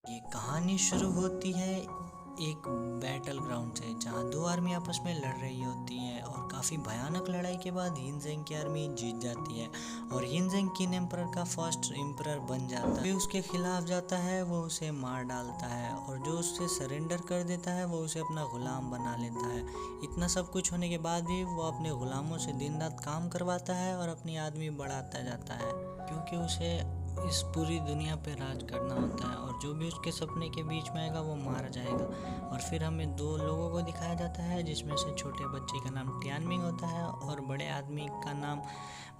ये कहानी शुरू होती है एक बैटल ग्राउंड से, जहाँ दो आर्मी आपस में लड़ रही होती हैं और काफ़ी भयानक लड़ाई के बाद हिनजेंग की आर्मी जीत जाती है और हिनजेंग किन एम्परर का फर्स्ट एम्परर बन जाता है। फिर उसके खिलाफ जाता है, वो उसे मार डालता है और जो उससे सरेंडर कर देता है वो उसे अपना गुलाम बना लेता है। इतना सब कुछ होने के बाद भी वो अपने गुलामों से दिन रात काम करवाता है और अपनी आदमी बढ़ाता जाता है, क्योंकि उसे इस पूरी दुनिया पे राज करना होता है और जो भी उसके सपने के बीच में आएगा वो मारा जाएगा। और फिर हमें दो लोगों को दिखाया जाता है, जिसमें से छोटे बच्चे का नाम टियानमिंग होता है और बड़े आदमी का नाम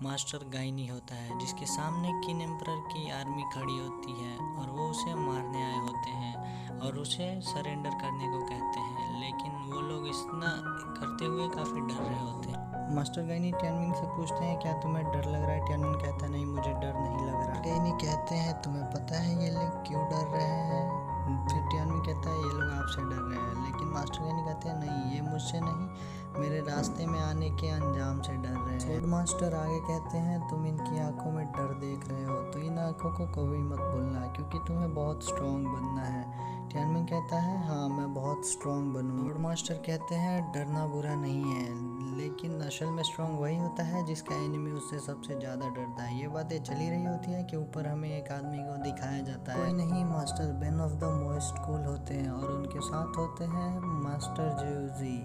मास्टर गाइनी होता है, जिसके सामने किन एम्परर की आर्मी खड़ी होती है और वो उसे मारने आए होते हैं और उसे सरेंडर करने को कहते हैं। लेकिन वो लोग इतना करते हुए काफ़ी डर रहे होते हैं। मास्टर गाइनी टियानमिंग से पूछते हैं, क्या तुम्हें डर लग रहा है? टियानमिंग कहता है, नहीं मुझे डर नहीं लग रहा। गाइनी कहते हैं, तुम्हें पता है ये लोग क्यों डर रहे हैं? फिर टियानमिंग कहता है, ये लोग आपसे डर रहे हैं। लेकिन मास्टर गाइनी कहते हैं, नहीं, ये मुझसे नहीं, मेरे रास्ते में आने के अंजाम से डर रहे हैं। सोड मास्टर आगे कहते हैं, तुम इनकी आंखों में डर देख रहे हो तो इन आंखों को कभी मत भूलना, क्योंकि तुम्हें बहुत स्ट्रांग बनना है। टियानमिंग कहता है, हाँ मैं बहुत स्ट्रांग बनूँ। सोड मास्टर कहते हैं, डरना बुरा नहीं है, लेकिन असल में स्ट्रांग वही होता है जिसका एनिमी उससे सबसे ज़्यादा डरता है। ये बातें चली रही होती हैं कि ऊपर हमें एक आदमी को दिखाया जाता है, कोई नहीं, master Ben of the most cool होते हैं और उनके साथ होते हैं मास्टर ज्यूजी।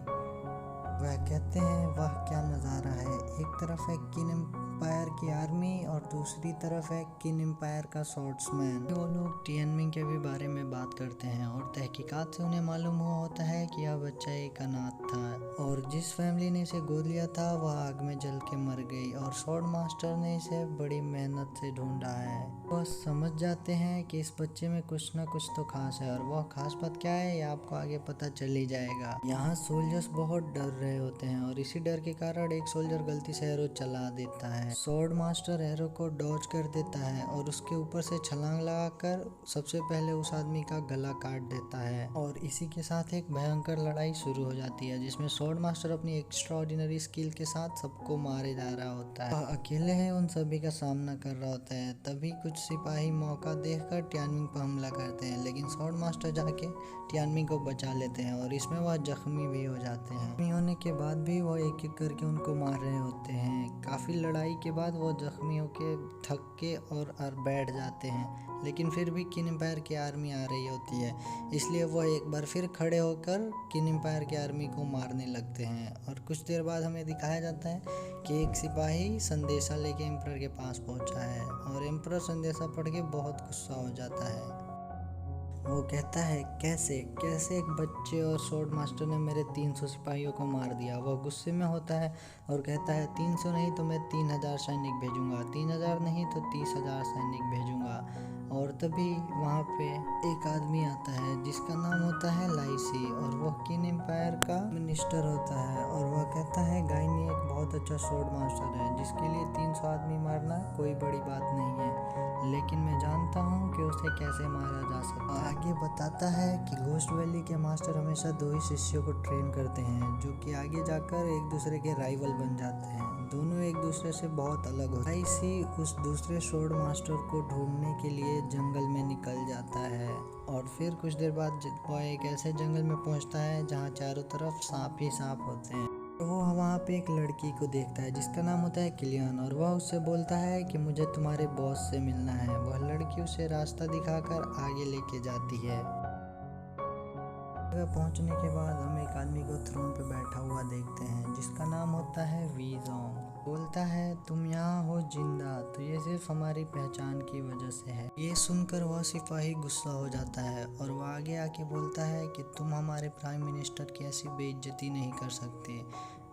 वह कहते हैं, वाह क्या नज़ारा है, एक तरफ है किन एम्पायर की आर्मी और दूसरी तरफ है किन एम्पायर का स्वॉर्ड्समैन। वो लोग टियानमिंग के भी बारे में बात करते हैं और तहकीकात से उन्हें मालूम हुआ होता है कि यह बच्चा एक अनाथ था और जिस फैमिली ने इसे गोद लिया था वह आग में जल के मर गई और स्वॉर्ड मास्टर ने इसे बड़ी मेहनत से ढूंढा है। वह समझ जाते हैं कि इस बच्चे में कुछ ना कुछ तो खास है और वह खास बात क्या है ये आपको आगे पता चल ही जाएगा। यहाँ सोल्जर्स बहुत डर रहे होते हैं और इसी डर के कारण एक सोल्जर गलती से एरो चला देता है। स्वॉर्ड मास्टर एरो को डॉज कर देता है और उसके ऊपर से छलांग लगाकर सबसे पहले उस आदमी का गला काट देता है और इसी के साथ एक भयंकर लड़ाई शुरू हो जाती है, जिसमें स्वॉर्ड मास्टर अपनी एक्स्ट्राऑर्डिनरी स्किल के साथ सबको मारे जा रहा होता है। वह अकेले है उन सभी का सामना कर रहा होता है। तभी कुछ सिपाही मौका देखकर टियानमिंग पर हमला करते हैं, लेकिन स्वॉर्ड मास्टर जाके टियानमिंग को बचा लेते हैं और इसमें वह जख्मी भी हो जाते हैं। जख्मी होने के बाद भी वो एक एक करके उनको मार रहे होते हैं। काफ़ी लड़ाई के बाद वो जख्मी होके थक के और बैठ जाते हैं, लेकिन फिर भी किन एम्पायर की आर्मी आ रही होती है, इसलिए वह एक बार फिर खड़े होकर किन एम्पायर की आर्मी को मारने लगते हैं। और कुछ देर बाद हमें दिखाया जाता है कि एक सिपाही संदेशा लेके एम्परर के पास पहुंचा है और एम्परर संदेशा पढ़ के बहुत गुस्सा हो जाता है। वो कहता है, कैसे कैसे एक बच्चे और स्वॉर्ड मास्टर ने मेरे 300 सिपाहियों को मार दिया। वह गुस्से में होता है और कहता है, 300 नहीं तो मैं 3000 सैनिक भेजूंगा, 3000 नहीं तो 30,000 सैनिक भेजूंगा। और तभी वहाँ पे एक आदमी आता है जिसका नाम होता है लाइसी और वह किन एम्पायर का मिनिस्टर होता है और वह कहता है, गाइनी एक बहुत अच्छा स्वॉर्ड मास्टर है जिसके लिए 300 आदमी मारना कोई बड़ी बात नहीं है, लेकिन मैं जानता हूँ कि उसे कैसे मारा जा सकता है। आगे बताता है कि घोस्ट वैली के मास्टर हमेशा दो ही शिष्यों को ट्रेन करते हैं जो कि आगे जाकर एक दूसरे के राइवल बन जाते हैं। दोनों एक दूसरे से बहुत अलग होते हैं। इसी उस दूसरे स्वॉर्ड मास्टर को ढूंढने के लिए जंगल में निकल जाता है और फिर कुछ देर बाद वह एक ऐसे जंगल में पहुंचता है जहां चारों तरफ सांप ही सांप होते हैं। तो वो वहाँ पे एक लड़की को देखता है जिसका नाम होता है किलियन और वह उससे बोलता है कि मुझे तुम्हारे बॉस से मिलना है। वह लड़की उसे रास्ता दिखाकर आगे लेके जाती है। जगह पहुँचने के बाद हम एक आदमी को थ्रोन पे बैठा हुआ देखते हैं जिसका नाम होता है वीजोंग। बोलता है, तुम यहाँ हो जिंदा तो ये सिर्फ हमारी पहचान की वजह से है। ये सुनकर वह सिपाही गुस्सा हो जाता है और वह आगे आके बोलता है कि तुम हमारे प्राइम मिनिस्टर की ऐसी बेइज्जती नहीं कर सकते।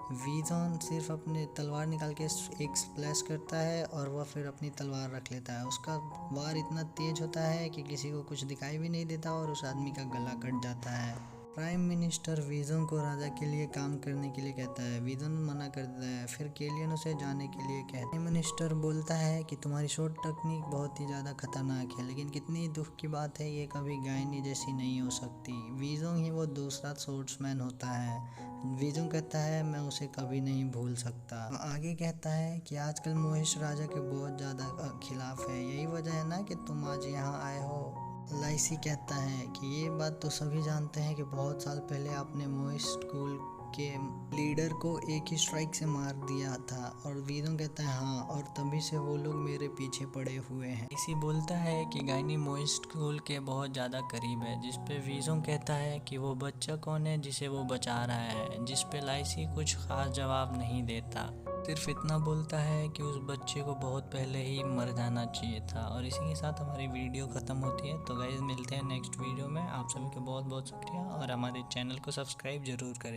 वीजॉन सिर्फ अपने तलवार निकाल के एक स्प्लैश करता है और वह फिर अपनी तलवार रख लेता है। उसका वार इतना तेज होता है कि किसी को कुछ दिखाई भी नहीं देता और उस आदमी का गला कट जाता है। प्राइम मिनिस्टर वीजन को राजा के लिए काम करने के लिए कहता है। वीजन मना कर देता है, फिर केलियन उसे जाने के लिए कहता है। प्राइम मिनिस्टर बोलता है कि तुम्हारी शॉर्ट टेक्निक बहुत ही ज़्यादा खतरनाक है, लेकिन कितनी दुख की बात है ये कभी गायनी जैसी नहीं हो सकती। वीजोंग ही वो दूसरा स्वॉर्ड्समैन होता है। वीजोंग कहता है, मैं उसे कभी नहीं भूल सकता। आगे कहता है कि आजकल मोहिश राजा के बहुत ज़्यादा खिलाफ है, यही वजह है ना कि तुम आज यहाँ आए हो। लाइसी कहता है कि ये बात तो सभी जानते हैं कि बहुत साल पहले आपने मोइस स्कूल के लीडर को एक ही स्ट्राइक से मार दिया था। और वीजोंग कहता है हाँ, और तभी से वो लोग मेरे पीछे पड़े हुए हैं। इसी बोलता है कि गाइनी मोइस स्कूल के बहुत ज़्यादा करीब है, जिस पे वीजोंग कहता है कि वो बच्चा कौन है जिसे वो बचा रहा है, जिस पे लाइसी कुछ खास जवाब नहीं देता, सिर्फ इतना बोलता है कि उस बच्चे को बहुत पहले ही मर जाना चाहिए था। और इसी के साथ हमारी वीडियो ख़त्म होती है। तो गाइस मिलते हैं नेक्स्ट वीडियो में। आप सभी का बहुत बहुत शुक्रिया और हमारे चैनल को सब्सक्राइब ज़रूर करें।